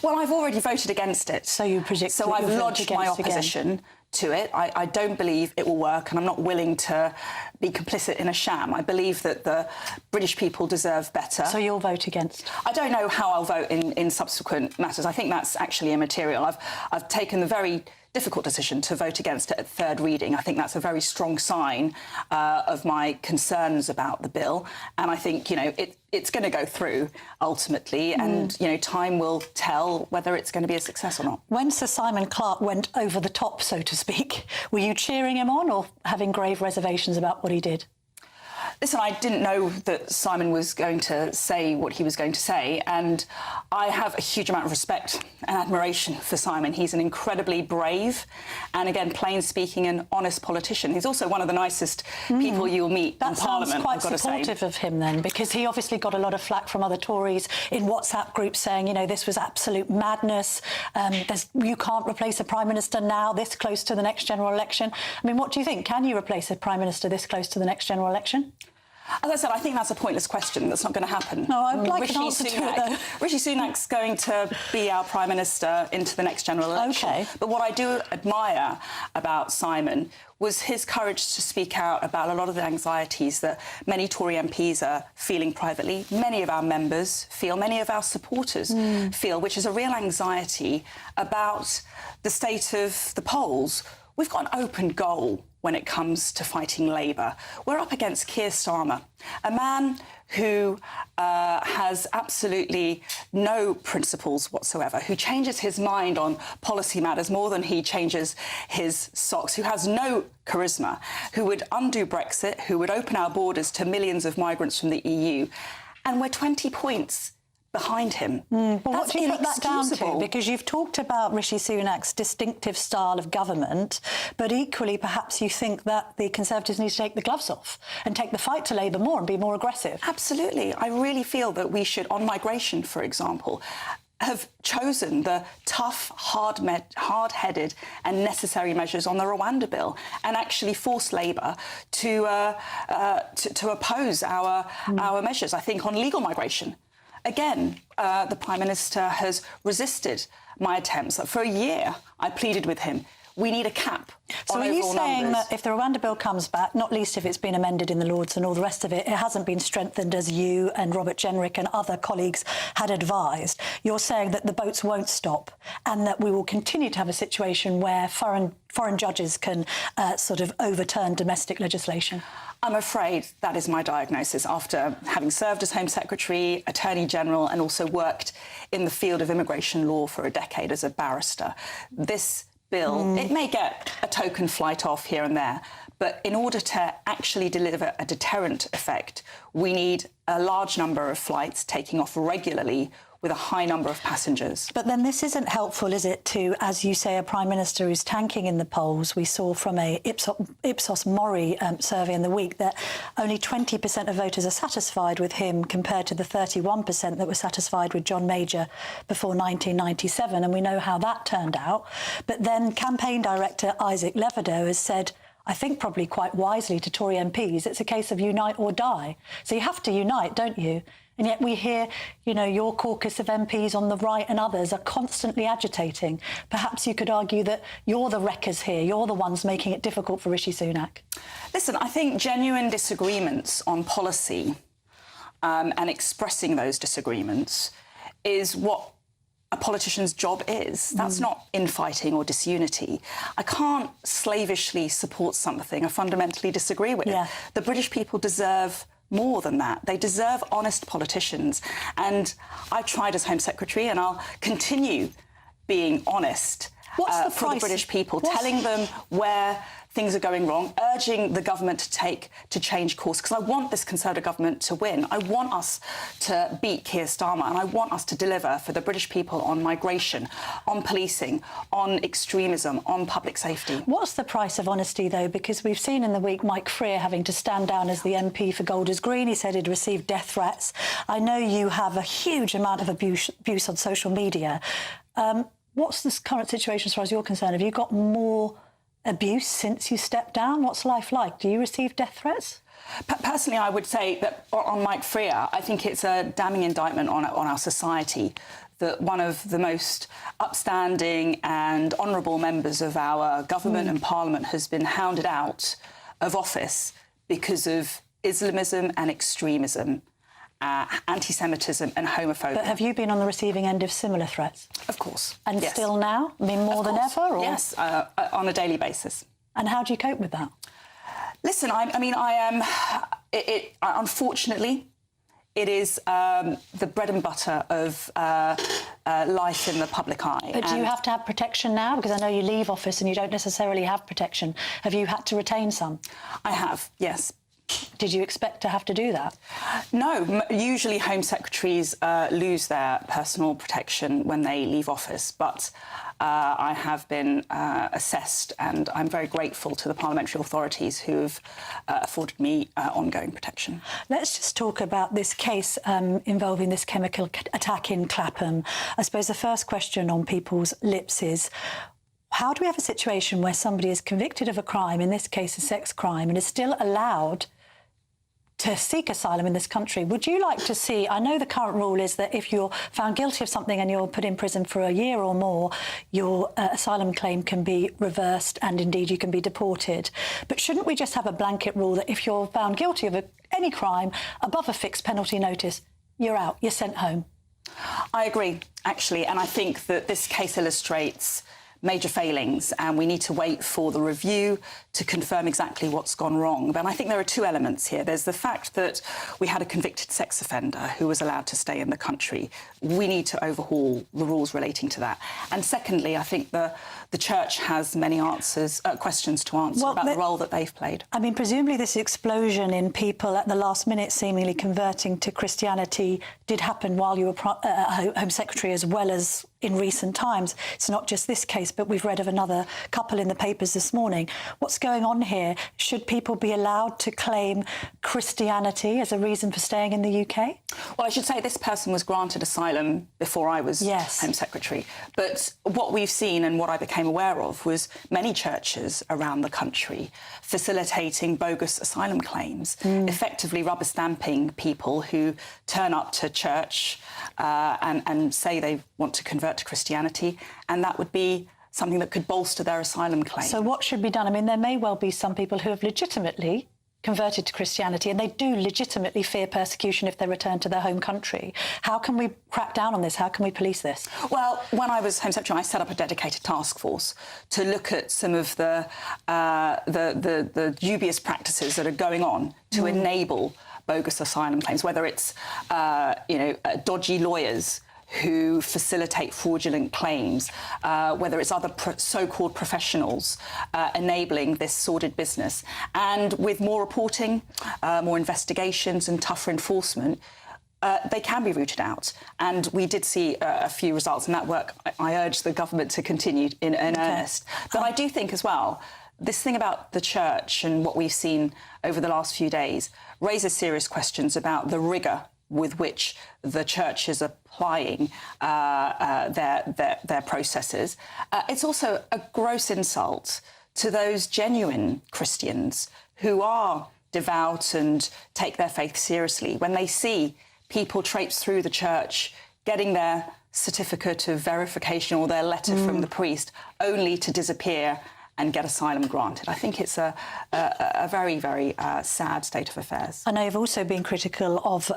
Well, I've already voted against it. So you predict So I've lodged my opposition to it. I don't believe it will work, and I'm not willing to be complicit in a sham. I believe that the British people deserve better. So you'll vote against? I don't know how I'll vote in subsequent matters. I think that's actually immaterial. I've taken the very difficult decision to vote against it at third reading. I think that's a very strong sign of my concerns about the bill. And I think, you know, it's going to go through ultimately, and, you know, time will tell whether it's going to be a success or not. When Sir Simon Clarke went over the top, so to speak, were you cheering him on or having grave reservations about what he did? Listen, I didn't know that Simon was going to say what he was going to say, and I have a huge amount of respect and admiration for Simon. He's an incredibly brave and, again, plain-speaking and honest politician. He's also one of the nicest people you'll meet in Parliament, That sounds quite supportive of him, then, because he obviously got a lot of flack from other Tories in WhatsApp groups saying, you know, this was absolute madness. You can't replace a Prime Minister now, this close to the next general election. I mean, what do you think? Can you replace a Prime Minister this close to the next general election? As I said, I think that's a pointless question. That's not going to happen. No, I'd like an answer to it, though. Rishi Sunak's going to be our Prime Minister into the next general election. OK. But what I do admire about Simon was his courage to speak out about a lot of the anxieties that many Tory MPs are feeling privately, many of our members feel, many of our supporters feel, which is a real anxiety about the state of the polls. We've got an open goal when it comes to fighting Labour. We're up against Keir Starmer, a man who has absolutely no principles whatsoever, who changes his mind on policy matters more than he changes his socks, who has no charisma, who would undo Brexit, who would open our borders to millions of migrants from the EU, and we're 20 points behind him. Well, what That's do you put that down to? inexcusable. Because you've talked about Rishi Sunak's distinctive style of government, but equally perhaps you think that the Conservatives need to take the gloves off and take the fight to Labour more and be more aggressive. Absolutely. I really feel that we should, on migration, for example, have chosen the tough, hard-headed and necessary measures on the Rwanda bill and actually force Labour to oppose our measures. I think on legal migration, again, the Prime Minister has resisted my attempts. For a year, I pleaded with him. We need a cap. So are you saying that if the Rwanda bill comes back, not least if it's been amended in the Lords and all the rest of it, it hasn't been strengthened as you and Robert Jenrick and other colleagues had advised, you're saying that the boats won't stop and that we will continue to have a situation where foreign judges can sort of overturn domestic legislation? I'm afraid that is my diagnosis after having served as Home Secretary, Attorney General, and also worked in the field of immigration law for a decade as a barrister. This bill, it may get a token flight off here and there, but in order to actually deliver a deterrent effect, we need a large number of flights taking off regularly with a high number of passengers. But then this isn't helpful, is it, to, as you say, a Prime Minister who's tanking in the polls? We saw from a Ipsos Mori survey in the week that only 20% of voters are satisfied with him compared to the 31% that were satisfied with John Major before 1997, and we know how that turned out. But then campaign director Isaac Levidow has said, I think probably quite wisely to Tory MPs, it's a case of unite or die. So you have to unite, don't you? And yet we hear, you know, your caucus of MPs on the right and others are constantly agitating. Perhaps you could argue that you're the wreckers here. You're the ones making it difficult for Rishi Sunak. Listen, I think genuine disagreements on policy and expressing those disagreements is what a politician's job is. That's not infighting or disunity. I can't slavishly support something I fundamentally disagree with. Yeah. The British people deserve more than that. They deserve honest politicians. And I tried as Home Secretary, and I'll continue being honest for the British people, telling them where things are going wrong, urging the government to change course, because I want this Conservative government to win. I want us to beat Keir Starmer, and I want us to deliver for the British people on migration, on policing, on extremism, on public safety. What's the price of honesty, though? Because we've seen in the week Mike Freer having to stand down as the MP for Golders Green. He said he'd received death threats. I know you have a huge amount of abuse on social media. What's the current situation as far as you're concerned? Have you got more abuse since you stepped down? What's life like? Do you receive death threats? Personally, I would say that on Mike Freer, I think it's a damning indictment on our society that one of the most upstanding and honourable members of our government and parliament has been hounded out of office because of Islamism and extremism, anti-Semitism and homophobia. But have you been on the receiving end of similar threats? Of course. And yes. still now? I mean, more than ever? Or? Yes, on a daily basis. And how do you cope with that? Listen, I am... unfortunately, it is the bread and butter of life in the public eye. But do you have to have protection now? Because I know you leave office and you don't necessarily have protection. Have you had to retain some? I have, yes. Did you expect to have to do that? No. Usually Home Secretaries lose their personal protection when they leave office, but I have been assessed, and I'm very grateful to the parliamentary authorities who have afforded me ongoing protection. Let's just talk about this case involving this chemical attack in Clapham. I suppose the first question on people's lips is, how do we have a situation where somebody is convicted of a crime, in this case a sex crime, and is still allowed to seek asylum in this country? Would you like to see, I know the current rule is that if you're found guilty of something and you're put in prison for a year or more, your asylum claim can be reversed and indeed you can be deported. But shouldn't we just have a blanket rule that if you're found guilty of any crime above a fixed penalty notice, you're out, you're sent home? I agree, actually, and I think that this case illustrates major failings, and we need to wait for the review to confirm exactly what's gone wrong. But I think there are two elements here. There's the fact that we had a convicted sex offender who was allowed to stay in the country. We need to overhaul the rules relating to that. And secondly, I think the Church has many questions to answer about the role that they've played. I mean, presumably this explosion in people at the last minute seemingly converting to Christianity did happen while you were Home Secretary, as well as in recent times. It's not just this case, but we've read of another couple in the papers this morning. What's going on here? Should people be allowed to claim Christianity as a reason for staying in the UK? Well, I should say this person was granted asylum before I was Home Secretary. But what we've seen and what I became aware of was many churches around the country facilitating bogus asylum claims, effectively rubber stamping people who turn up to church and say they want to convert to Christianity, and that would be something that could bolster their asylum claim. So what should be done? I mean, there may well be some people who have legitimately converted to Christianity, and they do legitimately fear persecution if they return to their home country. How can we crack down on this? How can we police this? Well, when I was Home Secretary, I set up a dedicated task force to look at some of the dubious practices that are going on to enable bogus asylum claims, whether it's dodgy lawyers who facilitate fraudulent claims, whether it's other so-called professionals enabling this sordid business. And with more reporting, more investigations and tougher enforcement, they can be rooted out. And we did see a few results, and that work I urge the government to continue in earnest. But I do think as well, this thing about the Church and what we've seen over the last few days raises serious questions about the rigour with which the Church is applying their processes. It's also a gross insult to those genuine Christians who are devout and take their faith seriously when they see people traipse through the Church getting their certificate of verification or their letter from the priest only to disappear and get asylum granted. I think it's a very, very sad state of affairs. I know you've also been critical of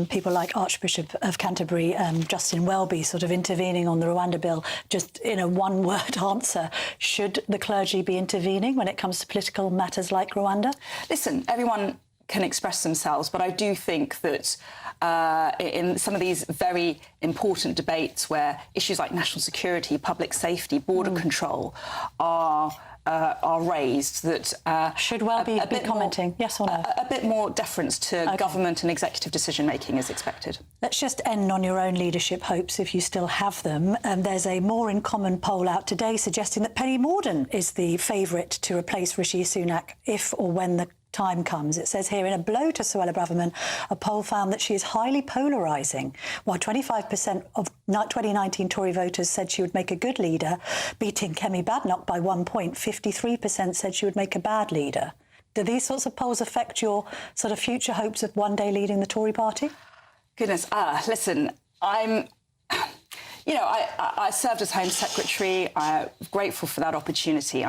people like Archbishop of Canterbury, Justin Welby, sort of intervening on the Rwanda bill. Just in a one-word answer, should the clergy be intervening when it comes to political matters like Rwanda? Listen, everyone can express themselves, but I do think that in some of these very important debates where issues like national security, public safety, border control are raised, that should well be commenting, yes or no? A bit more deference to government and executive decision-making is expected. Let's just end on your own leadership hopes, if you still have them. There's a More in Common poll out today suggesting that Penny Mordaunt is the favourite to replace Rishi Sunak if or when the time comes. It says here, in a blow to Suella Braverman, a poll found that she is highly polarising. While 25% of 2019 Tory voters said she would make a good leader, beating Kemi Badenoch by 1 point, 53% said she would make a bad leader. Do these sorts of polls affect your sort of future hopes of one day leading the Tory party? Goodness, listen, I served as Home Secretary. I'm grateful for that opportunity.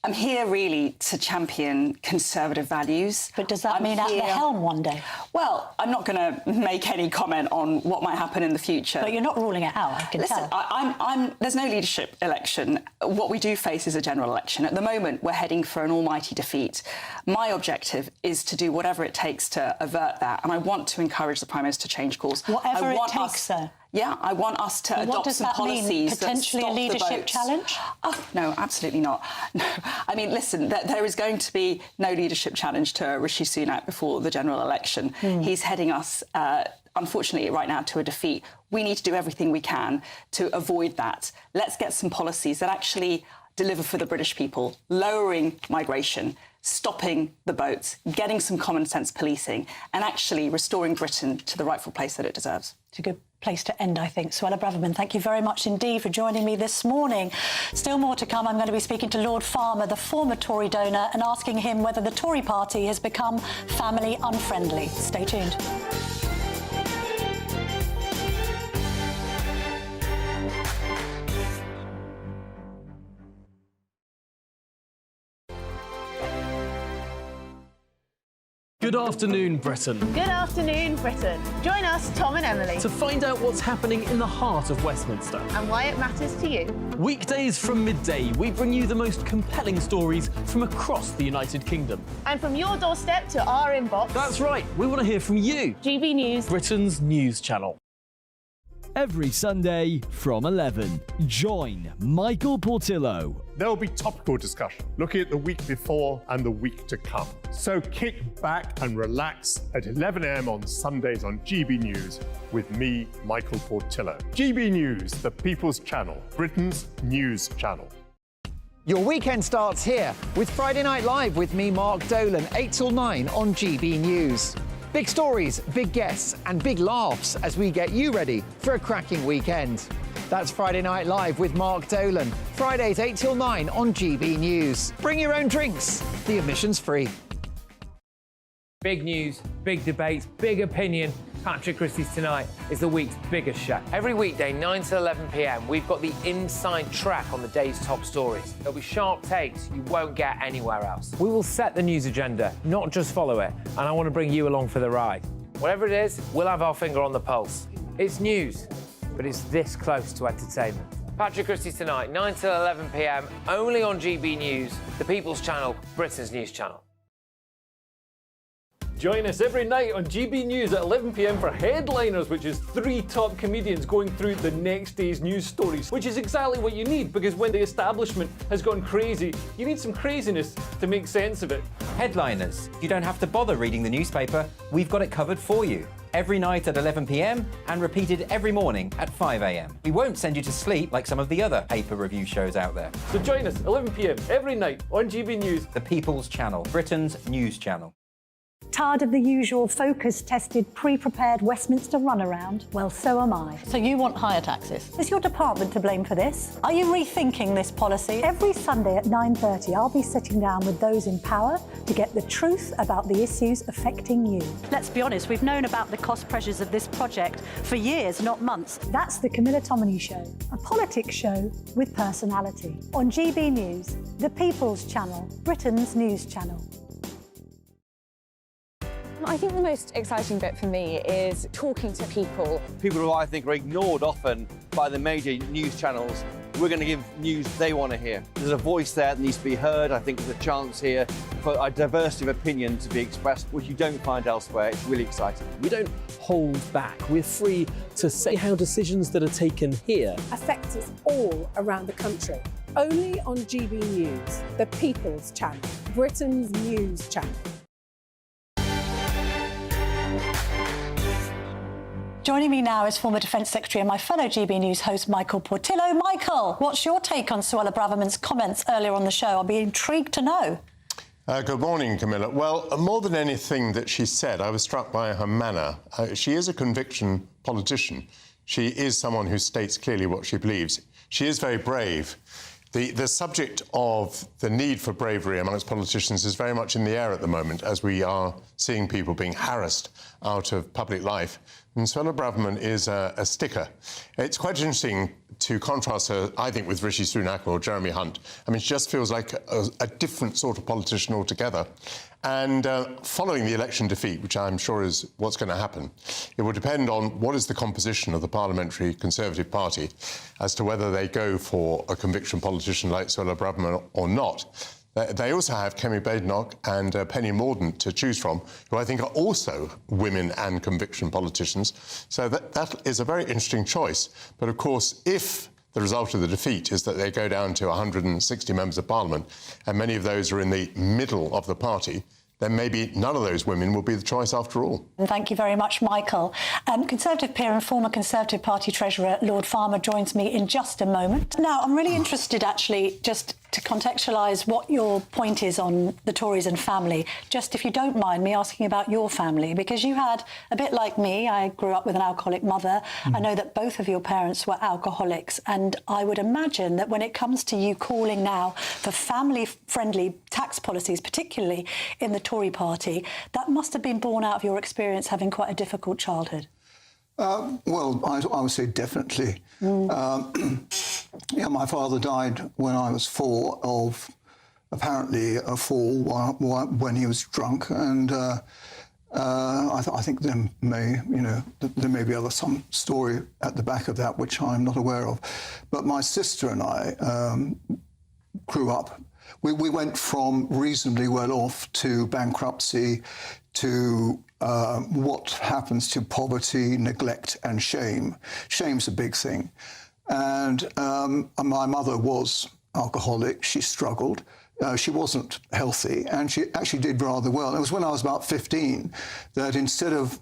I'm here really to champion Conservative values. But does that mean at the helm one day? Well, I'm not going to make any comment on what might happen in the future. But you're not ruling it out, I can tell. Listen, there's no leadership election. What we do face is a general election. At the moment, we're heading for an almighty defeat. My objective is to do whatever it takes to avert that, and I want to encourage the Prime Minister to change course. Whatever it takes, sir. Yeah, I want us to adopt some policies that potentially stop a leadership the votes. challenge? Oh, no, absolutely not. No, I mean, listen, there is going to be no leadership challenge to Rishi Sunak before the general election. He's heading us, unfortunately, right now to a defeat. We need to do everything we can to avoid that. Let's get some policies that actually deliver for the British people, lowering migration, stopping the boats, getting some common sense policing, and actually restoring Britain to the rightful place that it deserves. It's a good place to end, I think. Suella Braverman, thank you very much indeed for joining me this morning. Still more to come. I'm going to be speaking to Lord Farmer, the former Tory donor, and asking him whether the Tory party has become family unfriendly. Stay tuned. Good afternoon, Britain. Good afternoon, Britain. Join us, Tom and Emily, To find out what's happening in the heart of Westminster. and why it matters to you. Weekdays from midday, we bring you the most compelling stories from across the United Kingdom. And from your doorstep to our inbox. That's right, we want to hear from you. GB News, Britain's news channel. Every Sunday from 11, join Michael Portillo. There will be topical discussion, looking at the week before and the week to come. So kick back and relax at 11 a.m. on Sundays on GB News with me, Michael Portillo. GB News, the People's Channel, Britain's news channel. Your weekend starts here with Friday Night Live with me, Mark Dolan, 8 till 9 on GB News. Big stories, big guests and big laughs as we get you ready for a cracking weekend. That's Friday Night Live with Mark Dolan. Fridays 8 till 9 on GB News. Bring your own drinks. The admission's free. Big news, big debates, big opinion. Patrick Christie's Tonight is the week's biggest show. Every weekday, 9 to 11 p.m, we've got the inside track on the day's top stories. There'll be sharp takes you won't get anywhere else. We will set the news agenda, not just follow it, and I want to bring you along for the ride. Whatever it is, we'll have our finger on the pulse. It's news, but it's this close to entertainment. Patrick Christie's Tonight, 9 to 11 p.m, only on GB News, the People's Channel, Britain's news channel. Join us every night on GB News at 11 p.m. for Headliners, which is 3 top comedians going through the next day's news stories, which is exactly what you need, because when the establishment has gone crazy, you need some craziness to make sense of it. Headliners. You don't have to bother reading the newspaper. We've got it covered for you. Every night at 11 p.m. and repeated every morning at 5 a.m. We won't send you to sleep like some of the other paper review shows out there. So join us 11 p.m. every night on GB News, the People's Channel, Britain's news channel. Tired of the usual focus-tested, pre-prepared Westminster runaround? Well, so am I. So you want higher taxes? Is your department to blame for this? Are you rethinking this policy? Every Sunday at 9:30, I'll be sitting down with those in power to get the truth about the issues affecting you. Let's be honest, we've known about the cost pressures of this project for years, not months. That's the Camila Tominey Show, a politics show with personality. On GB News, the People's Channel, Britain's news channel. I think the most exciting bit for me is talking to people. People who I think are ignored often by the major news channels. We're going to give news they want to hear. There's a voice there that needs to be heard. I think there's a chance here for a diversity of opinion to be expressed, which you don't find elsewhere. It's really exciting. We don't hold back. We're free to say how decisions that are taken here Affects us all around the country. Only on GB News, the People's Channel, Britain's news channel. Joining me now is former Defence Secretary and my fellow GB News host, Michael Portillo. Michael, what's your take on Suella Braverman's comments earlier on the show? I'll be intrigued to know. Good morning, Camilla. Well, more than anything that she said, I was struck by her manner. She is a conviction politician. She is someone who states clearly what she believes. She is very brave. The subject of the need for bravery amongst politicians is very much in the air at the moment, as we are seeing people being harassed out of public life. And Suella Braverman is a sticker. It's quite interesting to contrast her, I think, with Rishi Sunak or Jeremy Hunt. I mean, she just feels like a different sort of politician altogether. And following the election defeat, which I'm sure is what's going to happen, it will depend on what is the composition of the Parliamentary Conservative Party as to whether they go for a conviction politician like Suella Braverman or not. They also have Kemi Badenoch and Penny Mordaunt to choose from, who I think are also women and conviction politicians. So that is a very interesting choice. But of course, if the result of the defeat is that they go down to 160 members of Parliament, and many of those are in the middle of the party, then maybe none of those women will be the choice after all. And thank you very much, Michael. Conservative peer and former Conservative Party Treasurer Lord Farmer joins me in just a moment. Now, I'm really interested, actually, just to contextualise what your point is on the Tories and family. Just, if you don't mind me asking about your family, because you had, a bit like me, I grew up with an alcoholic mother. I know that both of your parents were alcoholics, and I would imagine that when it comes to you calling now for family-friendly tax policies, particularly in the Tory party, that must have been born out of your experience having quite a difficult childhood. Well, I would say definitely. Yeah, my father died when I was 4 of apparently a fall when he was drunk, and I think there may be some story at the back of that which I'm not aware of. But my sister and I grew up. We went from reasonably well off to bankruptcy to what happens to poverty, neglect and shame. Shame's a big thing. And my mother was alcoholic. She struggled. She wasn't healthy, and she actually did rather well. It was when I was about 15 that instead of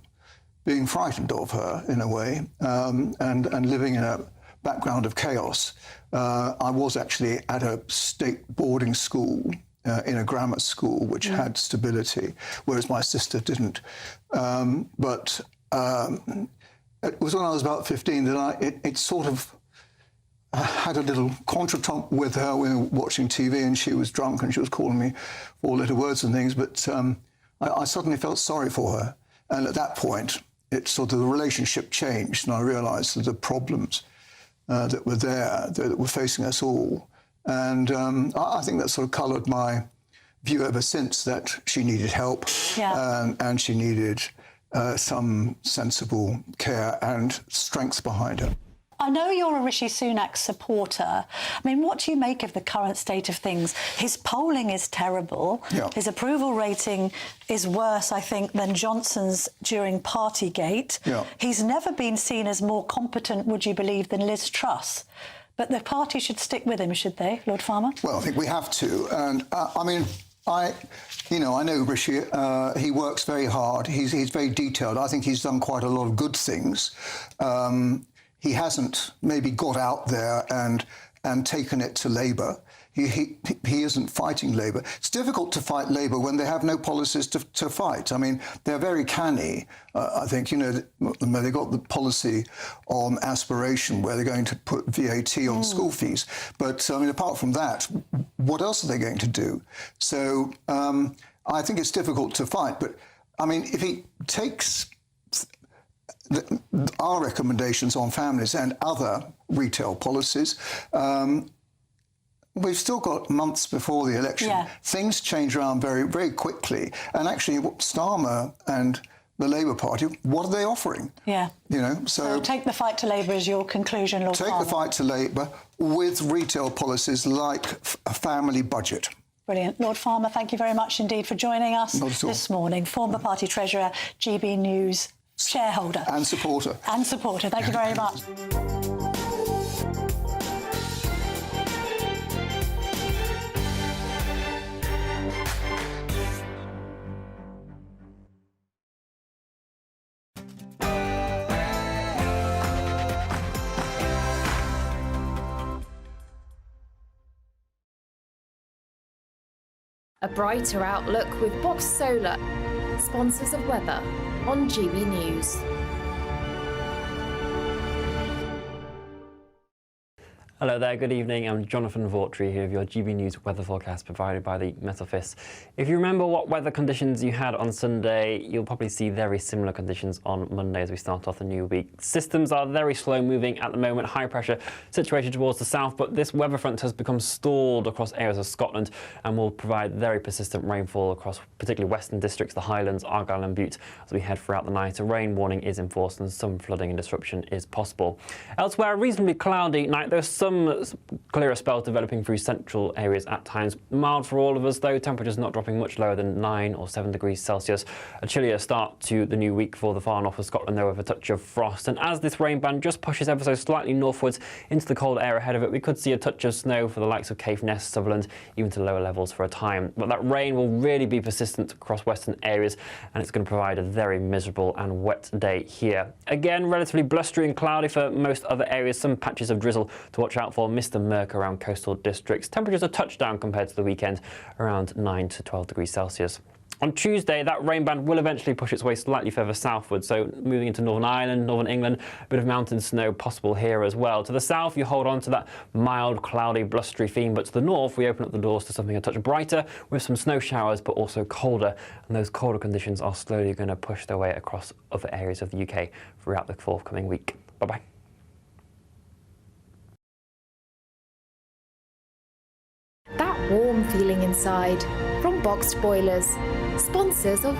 being frightened of her, in a way, and living in a background of chaos, I was actually at a state boarding school, in a grammar school, which had stability, whereas my sister didn't. But it was when I was about 15 that it sort of... I had a little contretemps with her. We were watching TV and she was drunk and she was calling me four-letter words and things, but I suddenly felt sorry for her. And at that point, the relationship changed and I realised that the problems that were there, that were facing us all. And I think that sort of coloured my view ever since, that she needed help and she needed some sensible care and strength behind her. I know you're a Rishi Sunak supporter. I mean, what do you make of the current state of things? His polling is terrible. Yeah. His approval rating is worse, I think, than Johnson's during Partygate. Yeah. He's never been seen as more competent, would you believe, than Liz Truss. But the party should stick with him, should they, Lord Farmer? Well, I think we have to. And, I know Rishi, he works very hard. He's very detailed. I think he's done quite a lot of good things. He hasn't maybe got out there and taken it to Labour. He isn't fighting Labour. It's difficult to fight Labour when they have no policies to fight. I mean, they're very canny. I think, they got the policy on aspiration where they're going to put VAT on school fees. But, apart from that, what else are they going to do? So I think it's difficult to fight. But, if he takes our recommendations on families and other retail policies, we've still got months before the election. Yeah. Things change around very, very quickly. And actually, Starmer and the Labour Party, what are they offering? Yeah. So take the fight to Labour is your conclusion, Lord Farmer. Take the fight to Labour with retail policies like a family budget. Brilliant. Lord Farmer, thank you very much indeed for joining us this morning. Former party treasurer, GB News shareholder. And supporter. And supporter. Thank you very much. A brighter outlook with Box Solar, sponsors of weather on GB News. Hello there, good evening. I'm Jonathan Vautry here with your GB News weather forecast provided by the Met Office. If you remember what weather conditions you had on Sunday, you'll probably see very similar conditions on Monday as we start off the new week. Systems are very slow moving at the moment, high pressure situated towards the south, but this weather front has become stalled across areas of Scotland and will provide very persistent rainfall across particularly western districts, the Highlands, Argyll and Bute as we head throughout the night. A rain warning is enforced and some flooding and disruption is possible. Elsewhere, a reasonably cloudy night. There's some clearer spells developing through central areas at times. Mild for all of us though, temperatures not dropping much lower than 9 or 7 degrees Celsius. A chillier start to the new week for the far north of Scotland though, with a touch of frost. And as this rain band just pushes ever so slightly northwards into the cold air ahead of it, we could see a touch of snow for the likes of Caithness, Sutherland, even to lower levels for a time. But that rain will really be persistent across western areas and it's going to provide a very miserable and wet day here. Again, relatively blustery and cloudy for most other areas. Some patches of drizzle to watch out for. Mist and murk around coastal districts. Temperatures a touch down compared to the weekend, around 9 to 12 degrees Celsius. On Tuesday, that rain band will eventually push its way slightly further southward, so moving into Northern Ireland, Northern England, a bit of mountain snow possible here as well. To the south, you hold on to that mild, cloudy, blustery theme, but to the north, we open up the doors to something a touch brighter, with some snow showers, but also colder. And those colder conditions are slowly going to push their way across other areas of the UK throughout the forthcoming week. Bye-bye. That warm feeling inside from Boxed Boilers, sponsors of